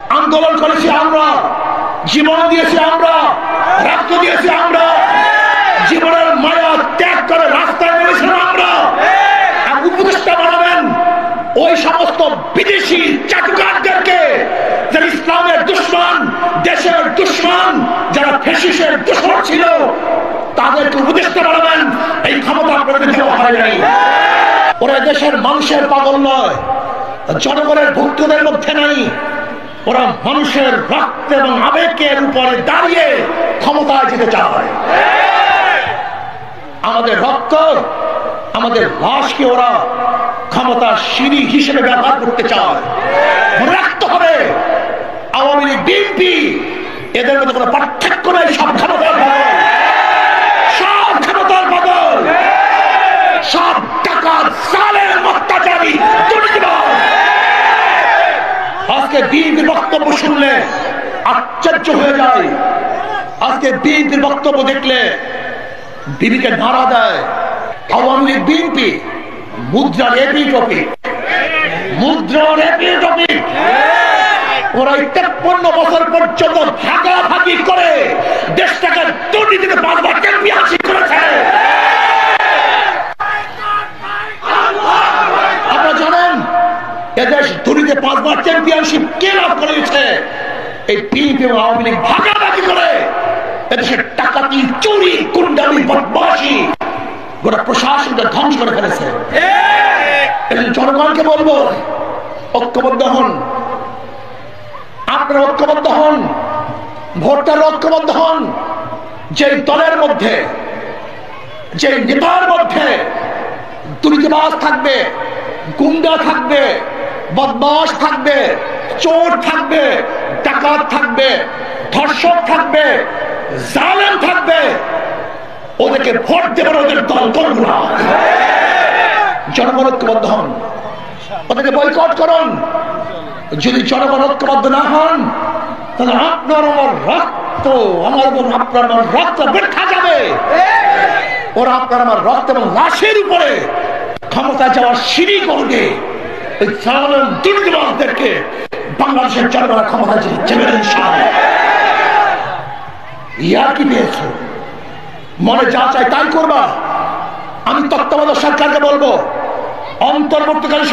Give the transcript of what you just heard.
আন্দোলন করেছি আমরা, জীবন দিয়েছি আমরা, রক্ত দিয়েছি আমরা, জীবনের মায়া ত্যাগ করে রাস্তায় নেমেছিলাম আমরা। উপদেষ্টা বানাবেন ওই সমস্ত বিদেশি চাটুকারদেরকে যারা ইসলামের দুশমন, দেশের দুশমন, যারা ফ্যাসিস্টের দুশমন ছিল, তাদেরকে উপদেষ্টা বানাবেন। এই ক্ষমতা আপনাদের দেওয়া হয় নাই। ওরা দেশের মানুষের পাগল নয়, জনগণের ভক্তদের মধ্যে নাই। ওরা মানুষের রক্ত এবং আবেগের উপরে দাঁড়িয়ে ক্ষমতায় যেতে চায়। আমাদের রক্ত, আমাদের লাশকে ওরা ক্ষমতার সিঁড়ি হিসেবে ব্যবহার করতে চায়। মনে রাখতে হবে, আওয়ামী লীগ, বিএনপি এদের মধ্যে কোনো পার্থক্য নেই। সব ক্ষমতার বদল, সব ক্ষমতার বদল, সব টাকা জালেম, অত্যাচারী, দুর্নীতিবাজ। আজকে বিএনপির বক্তব্য শুনলে আশ্চর্য হয়ে যায়। আজকে বিএনপির বক্তব্য দেখলে বিবিকে নাড়া দেয়। আওয়ামী লীগ, বিএনপি মুদ্রার এপি টপিক, মুদ্রার এপি টপিক। ওরা 53 বছর পর্যন্ত ভাগাভাগি করে দেশটাকে দুর্নীতিতে 5 বার চ্যাম্পিয়নশিপ করেছে। আপনারা জানেন এদেশ দুর্নীতিতে 5 বার চ্যাম্পিয়নশিপ কে লাভ করেছে? এই বিএনপি এবং আওয়ামী লীগ ভাগাভাগি করে এদেশের টাকাতি, চুরি, গুন্ডামি, বদমাশি গোটা প্রশাসনকে ধ্বংস করে ফেলেছে। জনগণকে বলবো, ঐক্যবদ্ধ হন। আপনারা ঐক্যবদ্ধ হন, ভোটার ঐক্যবদ্ধ হন। যে দলের মধ্যে, যে নেতার মধ্যে দুর্নীতিবাজ থাকবে, গুন্ডা থাকবে, বদমাশ থাকবে, চোর থাকবে, ডাকাত থাকবে, ধর্ষক থাকবে, জালেম থাকবে, ওদেরকে ভোট দেবেন, ওদের দল করবো না। জনগণ ঐক্যবদ্ধ হন, ওদেরকে বয়কট করুন। যদি জনগণ ঐক্যবদ্ধ না হন, তাহলে আপনার আমার রক্ত, আপনার আমার রক্ত বৃথা যাবে। ওরা আপনার আমার রক্ত এবং লাশের উপরে ক্ষমতা যাওয়ার সিঁড়ি করবে। ওই জালেম দুর্নীতিবাজদেরকে বাংলাদেশের জনগণ ক্ষমতা যাবে ইনশাআল্লাহ। ইয়ার কি পেয়েছো? মনে যা চাই তাই করবা। আমি তত্ত্বাবধায়ক সরকারকে বলবো, অন্তর্বর্তীকালীন